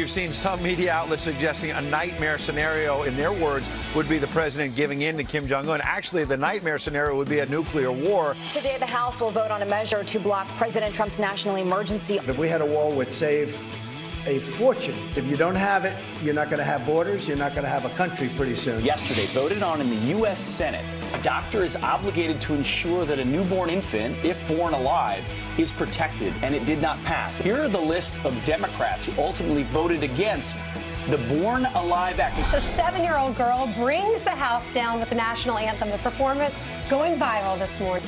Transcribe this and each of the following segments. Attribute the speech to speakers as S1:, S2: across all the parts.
S1: You've seen some media outlets suggesting a nightmare scenario, in their words, would be the president giving in to Kim Jong-un. Actually, the nightmare scenario would be a nuclear war.
S2: Today, the House will vote on a measure to block President Trump's national emergency.
S3: If we had a war, would save a fortune. If you don't have it, you're not going to have borders. You're not going to have a country pretty soon.
S4: Yesterday, voted on in the U.S. Senate. A doctor is obligated to ensure that a newborn infant, if born alive, is protected, and it did not pass. Here are the list of Democrats who ultimately voted against the Born Alive Act.
S5: So, 7-year-old girl brings the House down with the national anthem. The performance going viral this morning.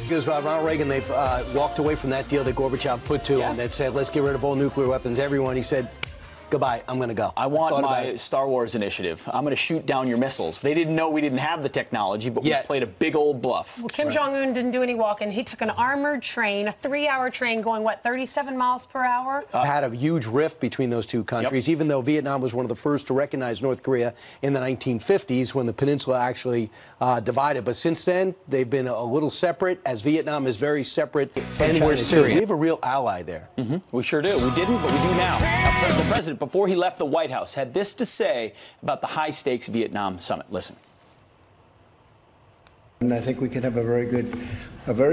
S6: Because Ronald Reagan, they've walked away from that deal that Gorbachev put to him that said, let's get rid of all nuclear weapons. Everyone, he said, goodbye, I'm going to go.
S4: I want my Star Wars initiative. I'm going to shoot down your missiles. They didn't know we didn't have the technology, but we played a big old bluff.
S5: Well, Kim Jong-un didn't do any walking. He took an armored train, a 3-hour train going, 37 miles per hour?
S6: Had a huge rift between those two countries, even though Vietnam was one of the first to recognize North Korea in the 1950s when the peninsula actually divided. But since then, they've been a little separate, as Vietnam is very separate.
S4: And we're Syria.
S6: We have a real ally there.
S4: We sure do. We didn't, but we do now. The president, before he left the White House, had this to say about the high-stakes Vietnam summit. Listen.
S3: And I think we can have a very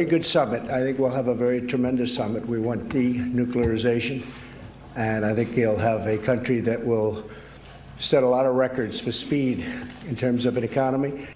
S3: good summit. I think we'll have a very tremendous summit. We want denuclearization, and I think he'll have a country that will set a lot of records for speed in terms of an economy.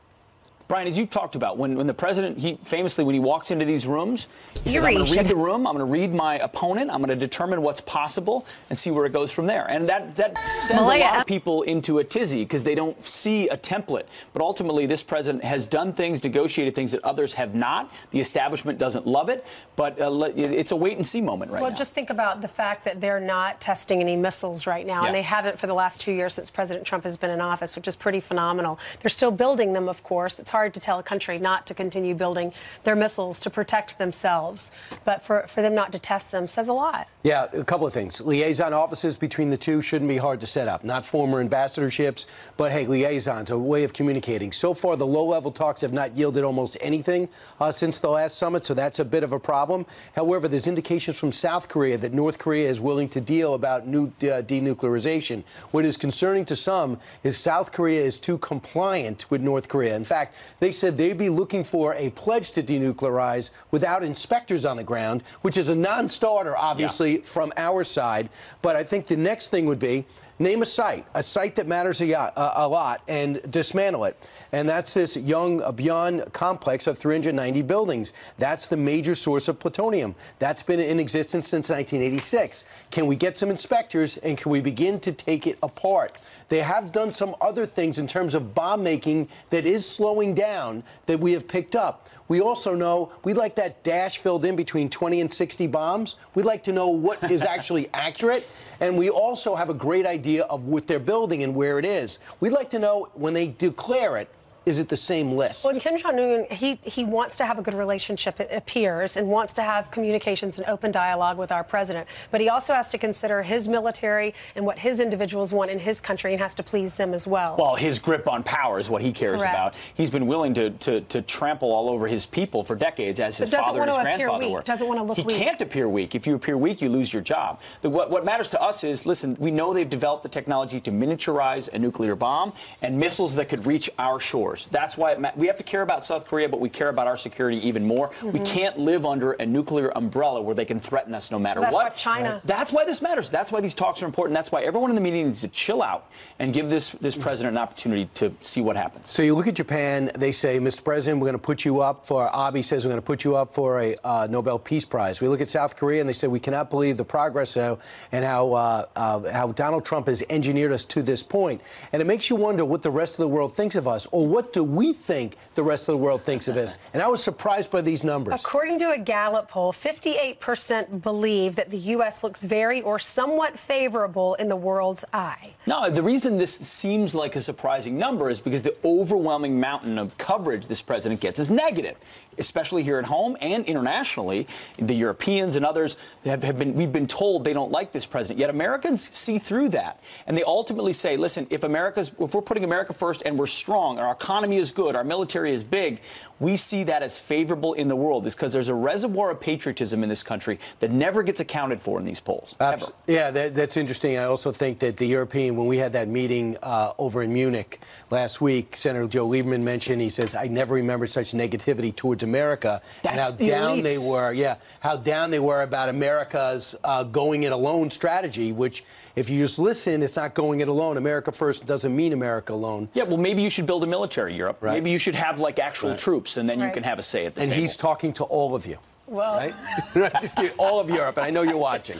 S4: Brian, as you talked about, when the president, he famously, when he walks into these rooms, he says, I'm going to read the room, I'm going to read my opponent, I'm going to determine what's possible and see where it goes from there. And that sends a lot of people into a tizzy because they don't see a template. But ultimately, this president has done things, negotiated things that others have not. The establishment doesn't love it, but it's a wait-and-see moment right now.
S5: Well, just think about the fact that they're not testing any missiles right now, and they haven't for the last 2 years since President Trump has been in office, which is pretty phenomenal. They're still building them, of course. It's hard to tell a country not to continue building their missiles to protect themselves, but for them not to test them says a lot.
S6: Yeah, a couple of things. Liaison offices between the two shouldn't be hard to set up. Not former ambassadorships, but hey, liaisons, a way of communicating. So far, the low-level talks have not yielded almost anything since the last summit, so that's a bit of a problem. However, there's indications from South Korea that North Korea is willing to deal about new denuclearization. What is concerning to some is South Korea is too compliant with North Korea. In fact, they said they'd be looking for a pledge to denuclearize without inspectors on the ground, which is a non-starter, obviously, from our side. But I think the next thing would be name a site that matters a lot, and dismantle it. And that's this Yongbyon complex of 390 buildings. That's the major source of plutonium. That's been in existence since 1986. Can we get some inspectors, and can we begin to take it apart? They have done some other things in terms of bomb making that is slowing down that we have picked up. We also know we'd like that dash filled in between 20 and 60 bombs. We'd like to know what is actually accurate. And we also have a great idea of what they're building and where it is. We'd like to know when they declare it, is it the same list?
S5: Well, Kim Jong-un, he wants to have a good relationship, it appears, and wants to have communications and open dialogue with our president. But he also has to consider his military and what his individuals want in his country and has to please them as well.
S4: Well, his grip on power is what he cares about. He's been willing to trample all over his people for decades, as his father and his grandfather were.
S5: Doesn't want to look weak.
S4: He can't appear weak. If you appear weak, you lose your job. What matters to us is, listen, we know they've developed the technology to miniaturize a nuclear bomb and missiles that could reach our shores. That's why we have to care about South Korea, but we care about our security even more. We can't live under a nuclear umbrella where they can threaten us no matter what.
S5: That's why China.
S4: That's why this matters. That's why these talks are important. That's why everyone in the meeting needs to chill out and give this president an opportunity to see what happens.
S6: So you look at Japan, they say, Mr. President, we're going to put you up for, Abe says we're going to put you up for a Nobel Peace Prize. We look at South Korea and they say we cannot believe the progress and how Donald Trump has engineered us to this point. And it makes you wonder what the rest of the world thinks of us, or what do we think the rest of the world thinks of us. And I was surprised by these numbers.
S5: According to a Gallup poll, 58% believe that the U.S. looks very or somewhat favorable in the world's eye.
S4: No, the reason this seems like a surprising number is because the overwhelming mountain of coverage this president gets is negative, especially here at home and internationally. The Europeans and others we've been told they don't like this president, yet Americans see through that. And they ultimately say, listen, if we're putting America first and we're strong and our economy is good, our military is big, we see that as favorable in the world, is because there's a reservoir of patriotism in this country that never gets accounted for in these polls. Ever.
S6: Yeah, that's interesting. I also think that the European, when we had that meeting over in Munich last week, Senator Joe Lieberman mentioned, he says, I never remember such negativity towards America.
S4: That's
S6: and how
S4: the
S6: down
S4: elites.
S6: they were. Yeah, how down they were about America's going it alone strategy, which, if you just listen, it's not going it alone. America first doesn't mean America alone.
S4: Yeah, well, maybe you should build a military, Europe.
S6: Right.
S4: Maybe you should have, like, actual troops, and then you can have a say at the table.
S6: And he's talking to all of you.
S5: Well,
S6: Right? Just all of Europe, and I know you're watching.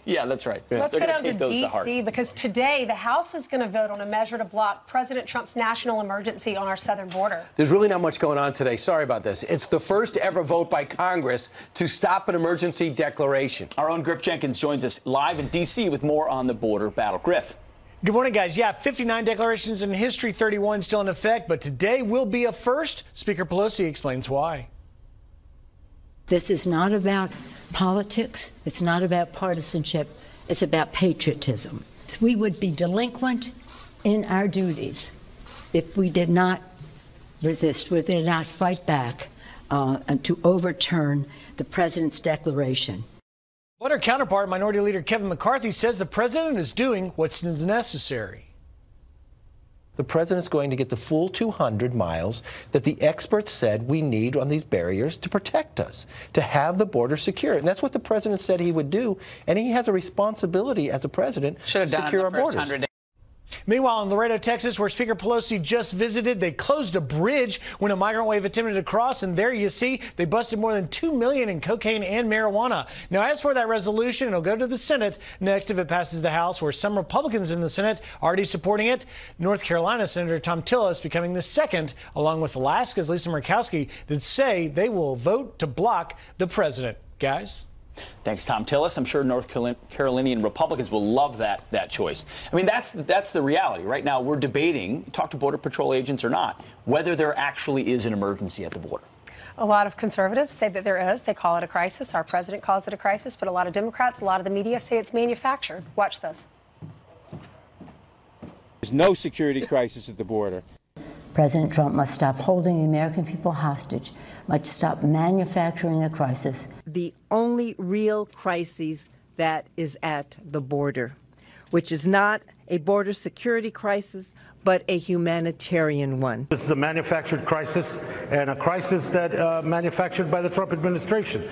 S4: Yeah, that's right.
S5: Let's
S4: They're
S5: go
S4: gonna
S5: down
S4: take
S5: to
S4: those to heart.
S5: D.C. because today the House is going to vote on a measure to block President Trump's national emergency on our southern border.
S6: There's really not much going on today. Sorry about this. It's the first ever vote by Congress to stop an emergency declaration.
S4: Our own Griff Jenkins joins us live in D.C. with more on the border battle. Griff.
S7: Good morning, guys. Yeah, 59 declarations in history, 31 still in effect, but today will be a first. Speaker Pelosi explains why.
S8: This is not about politics. It's not about partisanship. It's about patriotism. We would be delinquent in our duties if we did not resist, we did not fight back and to overturn the president's declaration.
S7: But our counterpart, Minority Leader Kevin McCarthy, says the president is doing what's necessary.
S9: The president's going to get the full 200 miles that the experts said we need on these barriers to protect us, to have the border secure. And that's what the president said he would do. And he has a responsibility as a president to secure our borders.
S7: Meanwhile, in Laredo, Texas, where Speaker Pelosi just visited, they closed a bridge when a migrant wave attempted to cross. And there you see they busted more than $2 million in cocaine and marijuana. Now, as for that resolution, it'll go to the Senate next if it passes the House, where some Republicans in the Senate are already supporting it. North Carolina Senator Thom Tillis becoming the second, along with Alaska's Lisa Murkowski, that say they will vote to block the president. Guys?
S4: Thanks, Thom Tillis. I'm sure North Carolinian Republicans will love that choice. I mean, that's the reality. Right now, we're debating, talk to Border Patrol agents or not, whether there actually is an emergency at the border.
S5: A lot of conservatives say that there is. They call it a crisis. Our president calls it a crisis. But a lot of Democrats, a lot of the media say it's manufactured. Watch this.
S10: There's no security crisis at the border.
S8: President Trump must stop holding the American people hostage, must stop manufacturing a crisis.
S11: The only real crisis that is at the border, which is not a border security crisis, but a humanitarian one.
S12: This is a manufactured crisis, and a crisis that manufactured by the Trump administration.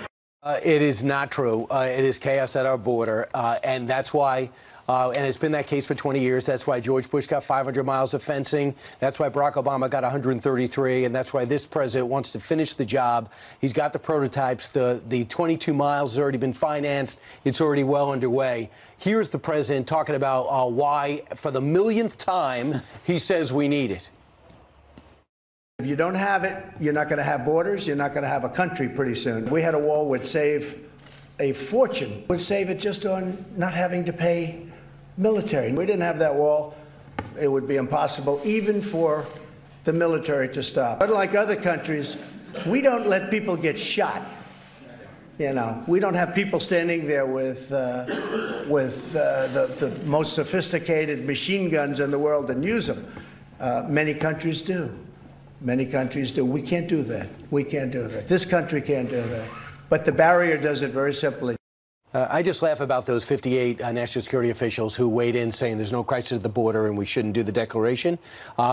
S6: It is not true. It is chaos at our border, and that's why, and it's been that case for 20 years. That's why George Bush got 500 miles of fencing. That's why Barack Obama got 133, and that's why this president wants to finish the job. He's got the prototypes. The 22 miles has already been financed. It's already well underway. Here's the president talking about why, for the millionth time, he says we need it.
S3: If you don't have it, you're not going to have borders. You're not going to have a country pretty soon. We had a wall would save a fortune. Would save it just on not having to pay military. If we didn't have that wall, it would be impossible even for the military to stop. Unlike other countries, we don't let people get shot. You know, we don't have people standing there with the most sophisticated machine guns in the world and use them. Many countries do. Many countries do. We can't do that. We can't do that. This country can't do that. But the barrier does it very simply.
S6: I just laugh about those 58 national security officials who weighed in saying there's no crisis at the border and we shouldn't do the declaration.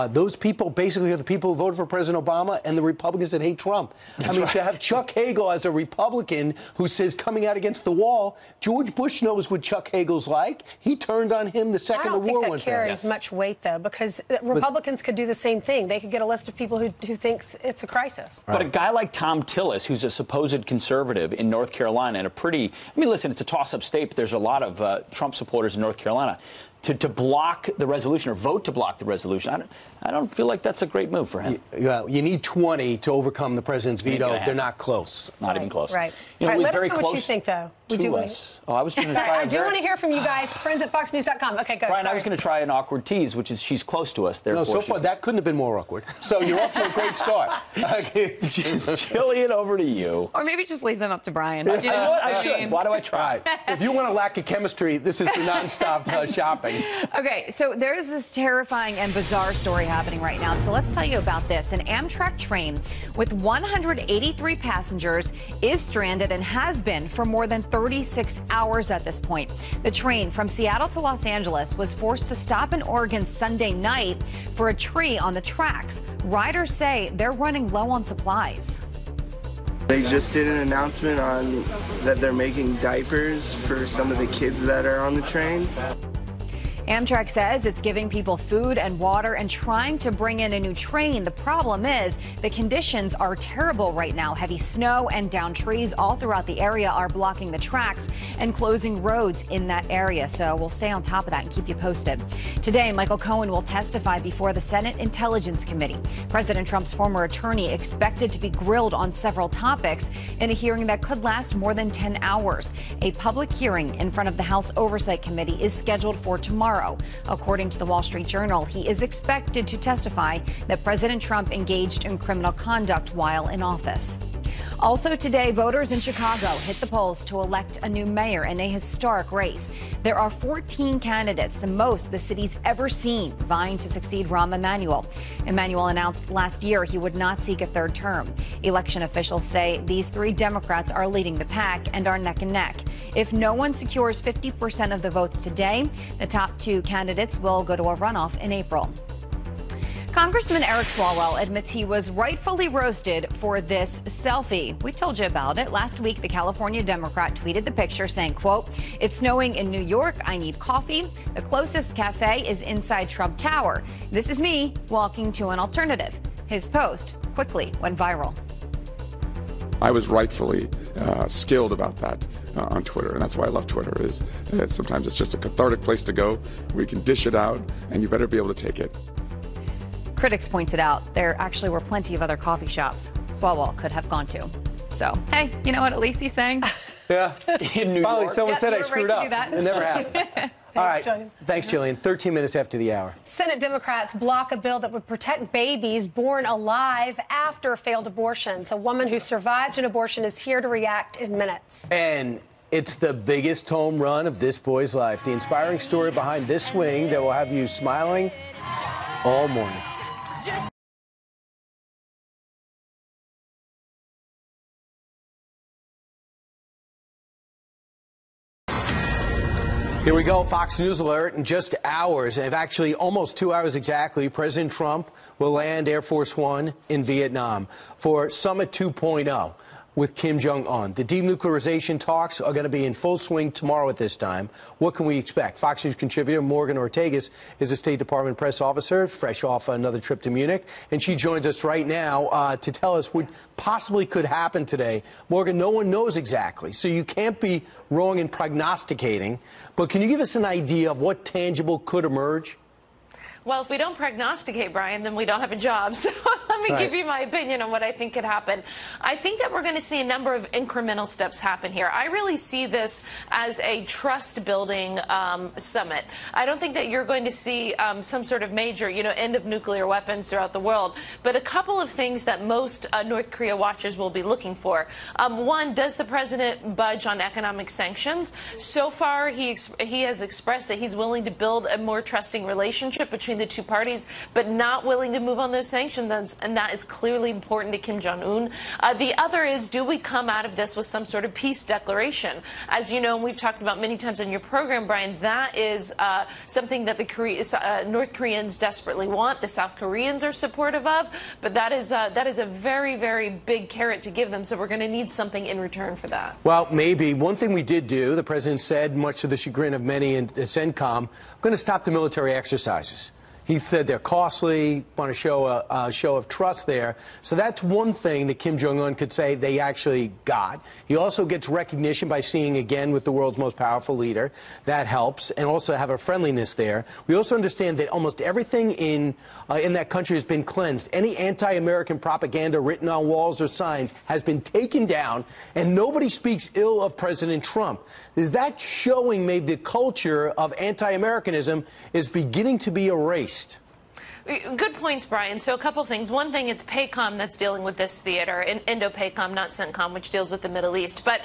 S6: Those people basically are the people who voted for President Obama and the Republicans that hate Trump.
S4: That's
S6: I mean,
S4: right.
S6: to have Chuck Hagel as a Republican who says coming out against the wall, George Bush knows what Chuck Hagel's like. He turned on him the second the war went down.
S5: I don't think that carries much weight, though, because Republicans could do the same thing. They could get a list of people who thinks it's a crisis.
S4: Right. But a guy like Thom Tillis, who's a supposed conservative in North Carolina, and a pretty, I mean, listen, it's a toss-up state, but there's a lot of Trump supporters in North Carolina. To block the resolution or vote to block the resolution, I don't feel like that's a great move for him.
S6: You need 20 to overcome the president's veto. They're not close.
S4: Not even close.
S5: Right.
S4: You know,
S5: All right,
S4: it was
S5: let
S4: very
S5: us know
S4: close
S5: what you think, though.
S4: to us. Oh, I was going to try.
S5: I do want to hear from you guys. Friends at FoxNews.com. Okay, go.
S4: Brian, I was going to try an awkward tease, which is she's close to us.
S6: No, so far that couldn't have been more awkward. So you're off to a great start.
S4: Jillian, over to you.
S13: Or maybe just leave them up to Brian.
S4: You know what? I should. Why do I try?
S6: If you want to lack of chemistry, this is the nonstop shopping. terrifying.
S13: Okay, so there's this terrifying and bizarre story happening right now. So let's tell you about this. An Amtrak train with 183 passengers is stranded and has been for more than 36 hours at this point. The train from Seattle to Los Angeles was forced to stop in Oregon Sunday night for a tree on the tracks. Riders say they're running low on supplies.
S14: They just did an announcement on that they're making diapers for some of the kids that are on the train.
S13: Amtrak says it's giving people food and water and trying to bring in a new train. The problem is the conditions are terrible right now. Heavy snow and downed trees all throughout the area are blocking the tracks and closing roads in that area. So we'll stay on top of that and keep you posted. Today, Michael Cohen will testify before the Senate Intelligence Committee. President Trump's former attorney expected to be grilled on several topics in a hearing that could last more than 10 hours. A public hearing in front of the House Oversight Committee is scheduled for tomorrow. According to the Wall Street Journal, he is expected to testify that President Trump engaged in criminal conduct while in office. Also today, voters in Chicago hit the polls to elect a new mayor in a historic race. There are 14 candidates, the most the city's ever seen, vying to succeed Rahm Emanuel. Emanuel announced last year he would not seek a third term. Election officials say these three Democrats are leading the pack and are neck and neck. If no one secures 50% of the votes today, the top two candidates will go to a runoff in April. Congressman Eric Swalwell admits he was rightfully roasted for this selfie. We told you about it. Last week, the California Democrat tweeted the picture saying, quote, "It's snowing in New York. I need coffee. The closest cafe is inside Trump Tower. This is me walking to an alternative." His post quickly went viral.
S15: I was rightfully skilled about that on Twitter, and that's why I love Twitter. Is sometimes it's just a cathartic place to go where you can dish it out, and you better be able to take it.
S13: Critics pointed out there actually were plenty of other coffee shops Swalwell could have gone to. So, hey, you know what at least he's saying?
S6: Yeah.
S4: In New
S6: Finally,
S4: York.
S6: someone said I
S13: right
S6: screwed up.
S13: It
S6: never happened. All right.
S5: Jillian.
S6: Thanks, Jillian. 13 minutes after the hour.
S5: Senate Democrats block a bill that would protect babies born alive after failed abortions. A woman who survived an abortion is here to react in minutes.
S6: And it's the biggest home run of this boy's life. The inspiring story behind this swing that will have you smiling all morning. Here we go, Fox News alert. In just hours, and actually almost 2 hours exactly, President Trump will land Air Force One in Vietnam for Summit 2.0 with Kim Jong-un. The denuclearization talks are going to be in full swing tomorrow at this time. What can we expect? Fox News contributor Morgan Ortagus is a State Department press officer, fresh off another trip to Munich, and she joins us right now to tell us what possibly could happen today. Morgan, no one knows exactly, so you can't be wrong in prognosticating, but can you give us an idea of what tangible could emerge?
S16: Well, if we don't prognosticate, Brian, then we don't have a job. So let me give you my opinion on what I think could happen. I think that we're going to see a number of incremental steps happen here. I really see this as a trust-building summit. I don't think that you're going to see some sort of major, end of nuclear weapons throughout the world. But a couple of things that most North Korea watchers will be looking for. One, does the president budge on economic sanctions? So far, he has expressed that he's willing to build a more trusting relationship between the two parties, but not willing to move on those sanctions, and that is clearly important to Kim Jong-un. The other is, do we come out of this with some sort of peace declaration? As you know, and we've talked about many times on your program, Brian, that is something that the North Koreans desperately want. The South Koreans are supportive of, but that is a very, very big carrot to give them, so we're going to need something in return for that.
S6: Well, maybe. One thing we did do, the president said, much to the chagrin of many in the CENTCOM, I'm going to stop the military exercises. He said they're costly, want to show a show of trust there. So that's one thing that Kim Jong-un could say they actually got. He also gets recognition by seeing again with the world's most powerful leader. That helps, and also have a friendliness there. We also understand that almost everything in that country has been cleansed. Any anti-American propaganda written on walls or signs has been taken down, and nobody speaks ill of President Trump. Is that showing maybe the culture of anti-Americanism is beginning to be erased?
S16: Good points, Brian. So a couple things. One thing, it's PACOM that's dealing with this theater, Indo-PACOM, not CENTCOM, which deals with the Middle East. But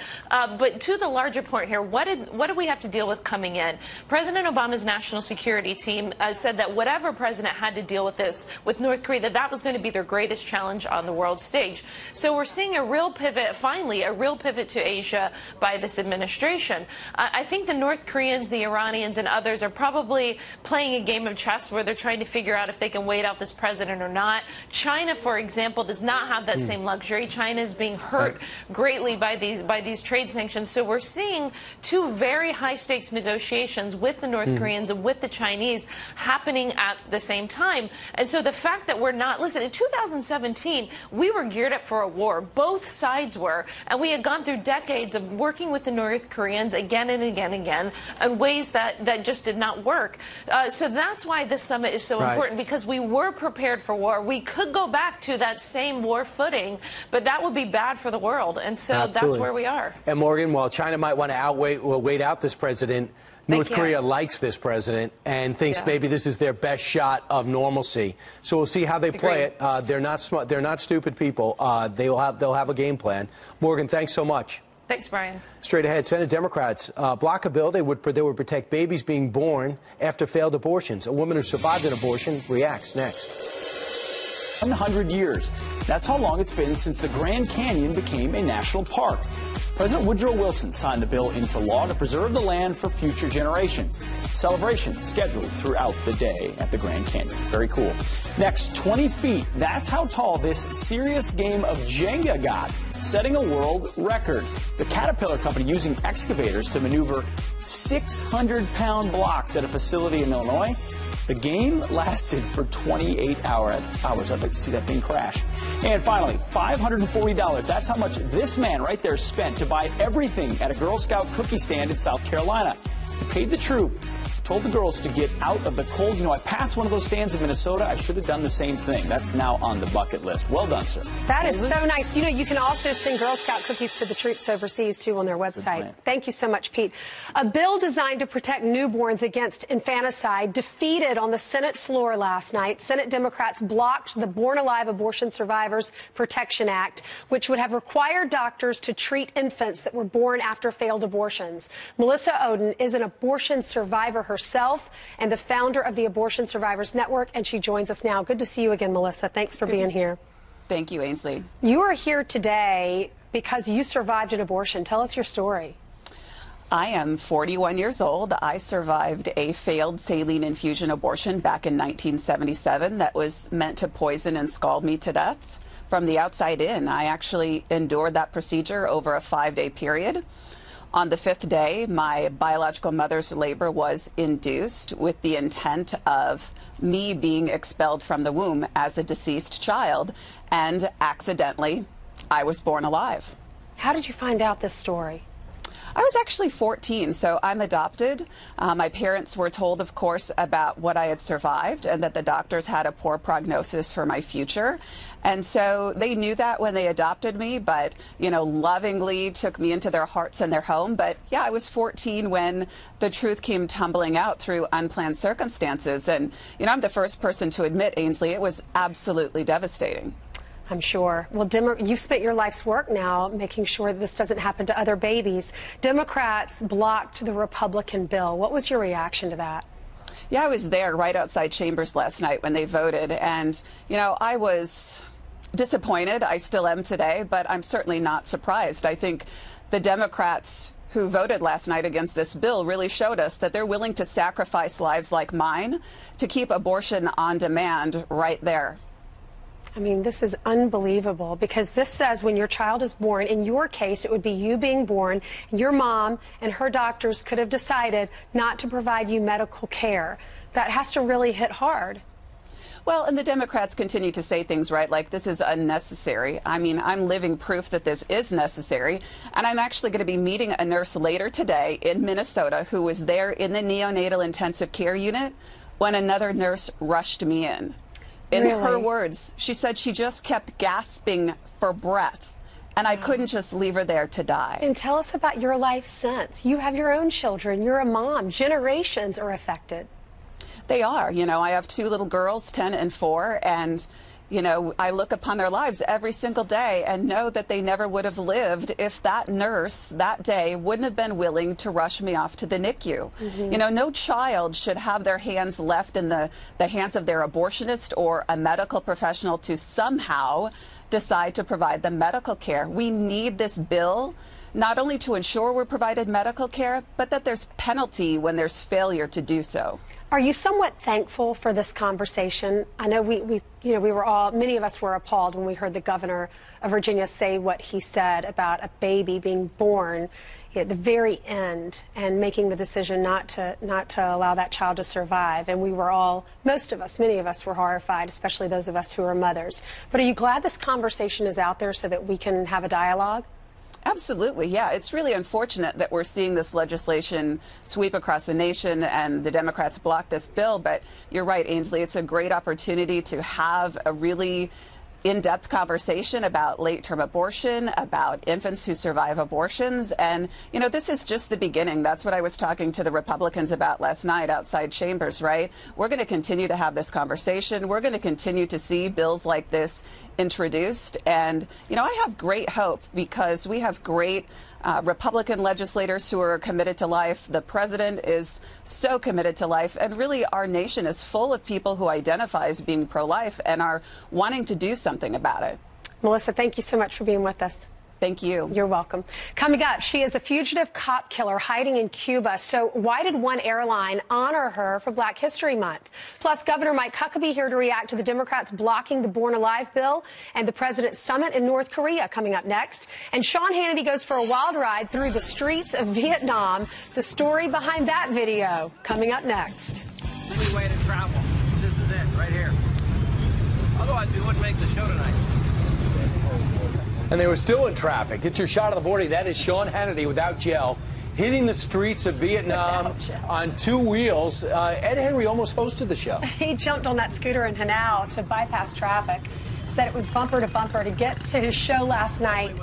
S16: to the larger point here, what do we have to deal with coming in? President Obama's national security team said that whatever president had to deal with this, with North Korea, that was going to be their greatest challenge on the world stage. So we're seeing a real pivot, finally, a real pivot to Asia by this administration. I think the North Koreans, the Iranians, and others are probably playing a game of chess where they're trying to figure out if they can wait out this president or not. China, for example, does not have that same luxury. China is being hurt greatly by these trade sanctions. So we're seeing two very high-stakes negotiations with the North Koreans and with the Chinese happening at the same time. And so the fact that we're not, listen, in 2017, we were geared up for a war. Both sides were. And we had gone through decades of working with the North Koreans again and again and again in ways that just did not work. So that's why this summit is so important, because we were prepared for war. We could go back to that same war footing, but that would be bad for the world. And so that's where we are.
S6: And Morgan, while China might want to wait out this president, North Korea likes this president and thinks maybe this is their best shot of normalcy. So we'll see how they play it. They're not smart. They're not stupid people. They'll have a game plan. Morgan, thanks so much.
S16: Thanks, Brian.
S6: Straight ahead, Senate Democrats block a bill they would protect babies being born after failed abortions. A woman who survived an abortion reacts next.
S4: 100 years. That's how long it's been since the Grand Canyon became a national park. President Woodrow Wilson signed the bill into law to preserve the land for future generations. Celebrations scheduled throughout the day at the Grand Canyon. Very cool. Next, 20 feet. That's how tall this serious game of Jenga got, setting a world record. The Caterpillar company using excavators to maneuver 600-pound blocks at a facility in Illinois. The game lasted for 28 hours. I'd like to see that thing crash. And finally, $540. That's how much this man right there spent to buy everything at a Girl Scout cookie stand in South Carolina. He paid the troop, told the girls to get out of the cold. You know, I passed one of those stands in Minnesota. I should have done the same thing. That's now on the bucket list. Well done, sir.
S5: That is so nice. You know, you can also send Girl Scout cookies to the troops overseas, too, on their website. Thank you so much, Pete. A bill designed to protect newborns against infanticide defeated on the Senate floor last night. Senate Democrats blocked the Born Alive Abortion Survivors Protection Act, which would have required doctors to treat infants that were born after failed abortions. Melissa Ohden is an abortion survivor herself and the founder of the Abortion Survivors Network, and she joins us now. Good to see you again, Melissa. Thanks for being here.
S17: Thank you, Ainsley.
S5: You are here today because you survived an abortion. Tell us your story.
S17: I am 41 years old. I survived a failed saline infusion abortion back in 1977 that was meant to poison and scald me to death from the outside in. I actually endured that procedure over a 5-day period. On the 5th day, my biological mother's labor was induced with the intent of me being expelled from the womb as a deceased child, and accidentally, I was born alive.
S5: How did you find out this story?
S17: I was actually 14, so I'm adopted. My parents were told, of course, about what I had survived and that the doctors had a poor prognosis for my future. And so they knew that when they adopted me, but, you know, lovingly took me into their hearts and their home. But yeah, I was 14 when the truth came tumbling out through unplanned circumstances. And, you know, I'm the first person to admit, Ainsley, it was absolutely devastating.
S5: I'm sure. Well, you've spent your life's work now making sure that this doesn't happen to other babies. Democrats blocked the Republican bill. What was your reaction to that?
S17: Yeah, I was there right outside Chambers last night when they voted. And, you know, I was disappointed. I still am today, but I'm certainly not surprised. I think the Democrats who voted last night against this bill really showed us that they're willing to sacrifice lives like mine to keep abortion on demand right there.
S5: I mean, this is unbelievable, because this says when your child is born, in your case, it would be you being born, your mom and her doctors could have decided not to provide you medical care. That has to really hit hard.
S17: Well, and the Democrats continue to say things, right, like this is unnecessary. I mean, I'm living proof that this is necessary. And I'm actually going to be meeting a nurse later today in Minnesota who was there in the neonatal intensive care unit when another nurse rushed me in. In her words, she said she just kept gasping for breath, and I couldn't just leave her there to die.
S5: And tell us about your life since. You have your own children. You're a mom. Generations are affected.
S17: They are. You know, I have 2 little girls, 10 and 4, and you know, I look upon their lives every single day and know that they never would have lived if that nurse that day wouldn't have been willing to rush me off to the NICU. You know, no child should have their hands left in the hands of their abortionist or a medical professional to somehow decide to provide them medical care. We need this bill not only to ensure we're provided medical care, but that there's penalty when there's failure to do so.
S5: Are you somewhat thankful for this conversation? I know we were all, many of us were appalled when we heard the governor of Virginia say what he said about a baby being born at the very end and making the decision not to allow that child to survive. And we were all, most of us, many of us were horrified, especially those of us who are mothers. But are you glad this conversation is out there so that we can have a dialogue?
S17: Absolutely, yeah. It's really unfortunate that we're seeing this legislation sweep across the nation and the Democrats block this bill. But you're right, Ainsley, it's a great opportunity to have a really in-depth conversation about late-term abortion, about infants who survive abortions. And, you know, this is just the beginning. That's what I was talking to the Republicans about last night outside chambers, right? We're going to continue to have this conversation. We're going to continue to see bills like this introduced. And, you know, I have great hope because we have great Republican legislators who are committed to life. The president is so committed to life. And really, our nation is full of people who identify as being pro-life and are wanting to do something about it.
S5: Melissa, thank you so much for being with us.
S17: Thank you.
S5: You're welcome. Coming up, she is a fugitive cop killer hiding in Cuba. So why did one airline honor her for Black History Month? Plus, Governor Mike Huckabee here to react to the Democrats blocking the Born Alive bill and the president's summit in North Korea coming up next. And Sean Hannity goes for a wild ride through the streets of Vietnam. The story behind that video coming up next.
S18: Only way to travel. This is it, right here. Otherwise, we wouldn't make the show tonight.
S6: And they were still in traffic. Get your shot of the morning. That is Sean Hannity without gel, hitting the streets of Vietnam on 2 wheels. Ed Henry almost hosted the show.
S5: He jumped on that scooter in Hanau to bypass traffic. Said it was bumper to bumper to get to his show last night.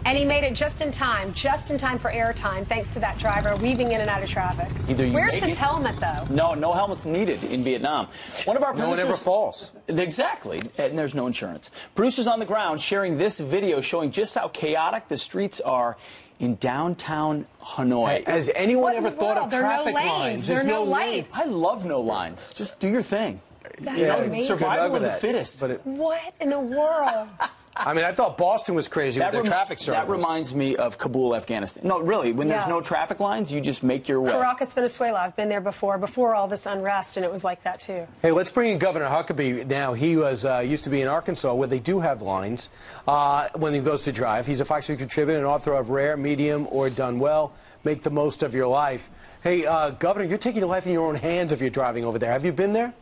S5: And he made it just in time for airtime, thanks to that driver weaving in and out of traffic. Where's his helmet, though?
S4: No helmets needed in Vietnam. One of our producers,
S6: no one ever falls.
S4: Exactly, and there's no insurance. Producers on the ground sharing this video showing just how chaotic the streets are in downtown Hanoi.
S6: Has anyone ever thought of traffic lines?
S5: There's no lights.
S4: I love no lines. Just do your thing.
S5: That's
S4: survival of the fittest.
S5: What in the world?
S6: I mean, I thought Boston was crazy with their traffic circles.
S4: That reminds me of Kabul, Afghanistan. No, really, when there's no traffic lines, you just make your way.
S5: Caracas, Venezuela. I've been there before all this unrest, and it was like that, too.
S6: Hey, let's bring in Governor Huckabee now. He was used to be in Arkansas, where they do have lines when he goes to drive. He's a Fox News contributor and author of Rare, Medium, or Done Well. Make the most of your life. Hey, Governor, you're taking your life in your own hands if you're driving over there. Have you been there?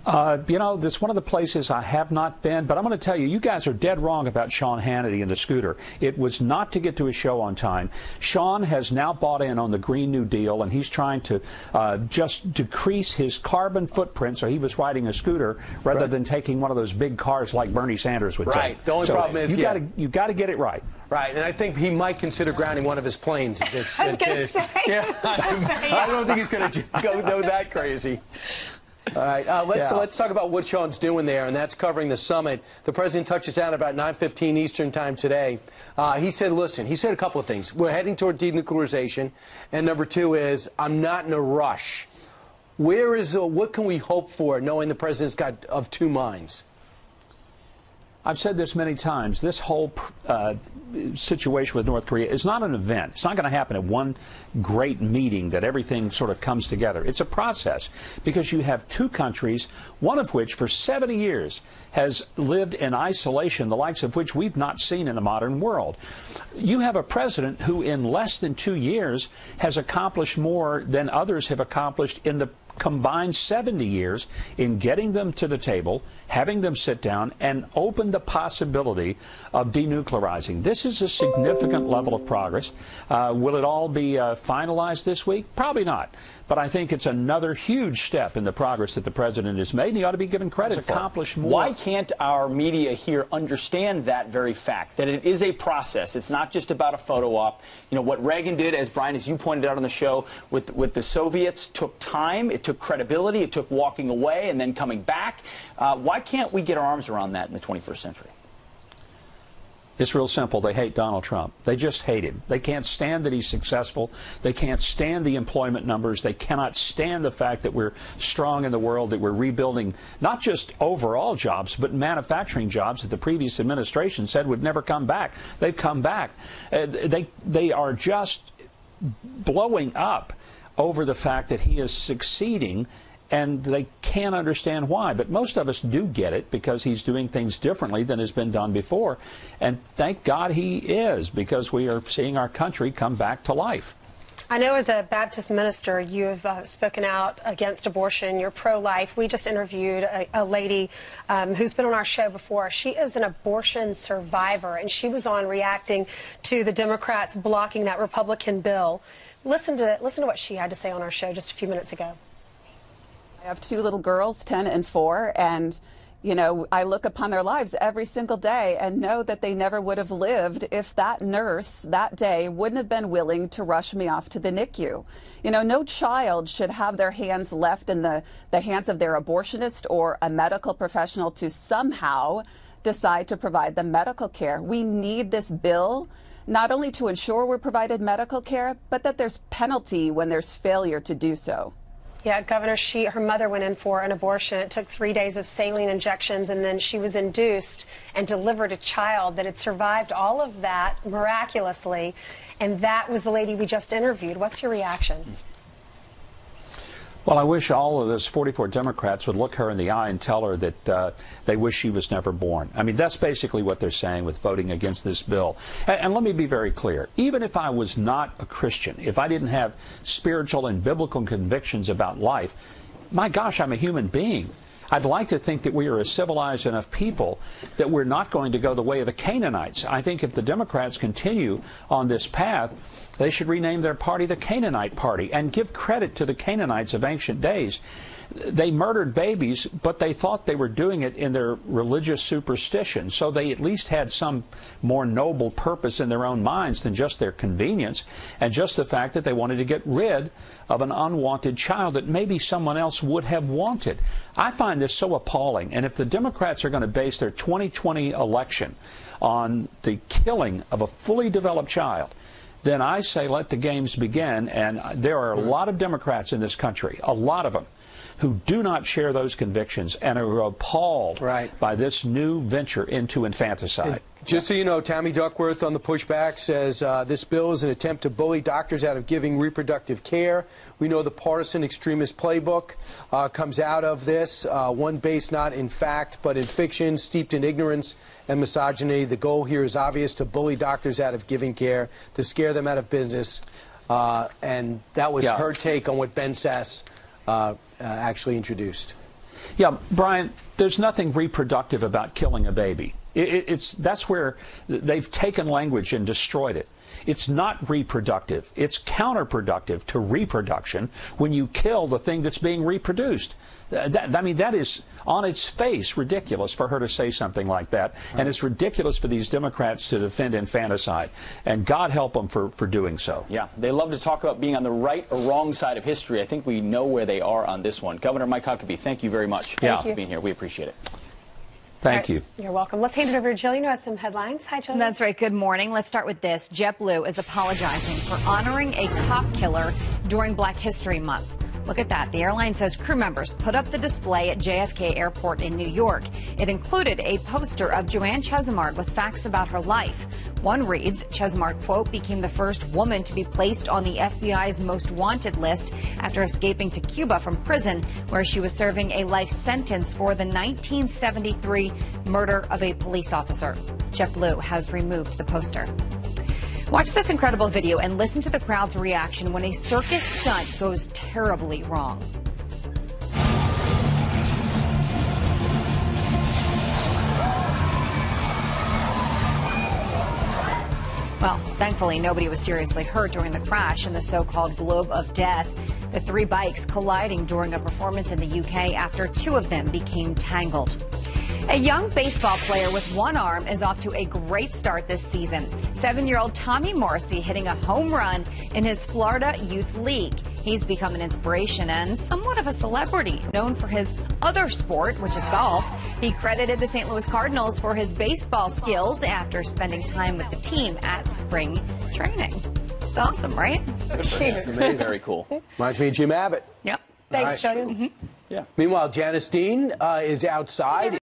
S19: You know, this is one of the places I have not been, but I'm going to tell you, you guys are dead wrong about Sean Hannity and the scooter. It was not to get to his show on time. Sean has now bought in on the Green New Deal, and he's trying to just decrease his carbon footprint, so he was riding a scooter rather than taking one of those big cars like Bernie Sanders would take.
S6: Right. The only problem is
S19: you got to get it right.
S6: Right, and I think he might consider grounding one of his planes.
S5: I was going to say.
S6: Yeah, I don't think he's going to go that crazy. All right, let's talk about what Sean's doing there, and that's covering the summit. The president touches down about 9:15 Eastern time today. He said, listen, he said a couple of things. We're heading toward denuclearization, and number 2 is, I'm not in a rush. What can we hope for, knowing the president's got of 2 minds?
S19: I've said this many times. This whole situation with North Korea is not an event. It's not going to happen at one great meeting that everything sort of comes together. It's a process because you have 2 countries, one of which for 70 years has lived in isolation, the likes of which we've not seen in the modern world. You have a president who in less than 2 years has accomplished more than others have accomplished in the combined 70 years in getting them to the table, having them sit down, and open the possibility of denuclearizing. This is a significant level of progress. Will it all be finalized this week? Probably not. But I think it's another huge step in the progress that the president has made, and he ought to be given credit for. Accomplished more.
S4: Why can't our media here understand that very fact, that it is a process? It's not just about a photo op. You know, what Reagan did, as Brian, as you pointed out on the show, with the Soviets, took time, it took credibility, it took walking away and then coming back. Why can't we get our arms around that in the 21st century?
S19: It's real simple. They hate Donald Trump. They just hate him. They can't stand that he's successful. They can't stand the employment numbers. They cannot stand the fact that we're strong in the world, that we're rebuilding not just overall jobs, but manufacturing jobs that the previous administration said would never come back. They've come back. They are just blowing up over the fact that he is succeeding, and they can't understand why. But most of us do get it, because he's doing things differently than has been done before. And thank God he is, because we are seeing our country come back to life.
S5: I know as a Baptist minister, you have spoken out against abortion. You're pro-life. We just interviewed a lady who's been on our show before. She is an abortion survivor, and she was on reacting to the Democrats blocking that Republican bill. Listen to what she had to say on our show just a few minutes ago.
S17: I have 2 little girls, 10 and 4, and, you know, I look upon their lives every single day and know that they never would have lived if that nurse that day wouldn't have been willing to rush me off to the NICU. You know, no child should have their hands left in the hands of their abortionist or a medical professional to somehow decide to provide them medical care. We need this bill not only to ensure we're provided medical care, but that there's penalty when there's failure to do so.
S5: Yeah, Governor, her mother went in for an abortion. It took 3 days of saline injections, and then she was induced and delivered a child that had survived all of that miraculously. And that was the lady we just interviewed. What's your reaction?
S19: Well, I wish all of those 44 Democrats would look her in the eye and tell her that they wish she was never born. I mean, that's basically what they're saying with voting against this bill. And let me be very clear. Even if I was not a Christian, if I didn't have spiritual and biblical convictions about life, my gosh, I'm a human being. I'd like to think that we are a civilized enough people that we're not going to go the way of the Canaanites. I think if the Democrats continue on this path, they should rename their party the Canaanite Party and give credit to the Canaanites of ancient days. They murdered babies, but they thought they were doing it in their religious superstition, so they at least had some more noble purpose in their own minds than just their convenience, and just the fact that they wanted to get rid of an unwanted child that maybe someone else would have wanted. I find this so appalling, and if the Democrats are going to base their 2020 election on the killing of a fully developed child, then I say let the games begin. And there are a lot of Democrats in this country, a lot of them, who do not share those convictions and are appalled by this new venture into infanticide.
S6: And just so you know, Tammy Duckworth on the pushback says this bill is an attempt to bully doctors out of giving reproductive care. We know the partisan extremist playbook comes out of this, one based not in fact but in fiction, steeped in ignorance and misogyny. The goal here is obvious: to bully doctors out of giving care, to scare them out of business. And that was her take on what Ben Sasse actually introduced.
S19: Yeah, Brian, there's nothing reproductive about killing a baby. That's where they've taken language and destroyed it. It's not reproductive. It's counterproductive to reproduction when you kill the thing that's being reproduced. I mean, that is on its face ridiculous for her to say something like that. And it's ridiculous for these Democrats to defend infanticide. And God help them for doing so.
S4: Yeah, they love to talk about being on the right or wrong side of history. I think we know where they are on this one. Governor Mike Huckabee, thank you very much for being here. We appreciate it.
S19: Thank you.
S5: You're welcome. Let's hand it over to Jill. You know, has some headlines. Hi, Jill.
S13: That's right. Good morning. Let's start with this. JetBlue is apologizing for honoring a cop killer during Black History Month. Look at that. The airline says crew members put up the display at JFK Airport in New York. It included a poster of Joanne Chesimard with facts about her life. One reads, Chesimard, quote, became the first woman to be placed on the FBI's most wanted list after escaping to Cuba from prison, where she was serving a life sentence for the 1973 murder of a police officer. JetBlue has removed the poster. Watch this incredible video and listen to the crowd's reaction when a circus stunt goes terribly wrong. Well, thankfully, nobody was seriously hurt during the crash in the so-called Globe of Death. The 3 bikes colliding during a performance in the UK after 2 of them became tangled. A young baseball player with one arm is off to a great start this season. 7-year-old Tommy Morrissey hitting a home run in his Florida Youth League. He's become an inspiration and somewhat of a celebrity, known for his other sport, which is golf. He credited the St. Louis Cardinals for his baseball skills after spending time with the team at spring training. It's awesome, right?
S4: It's amazing. Very cool.
S6: Reminds me of Jim Abbott.
S13: Yep.
S5: Thanks,
S6: Nice.
S5: Jody.
S6: Yeah. Meanwhile, Janice Dean is outside.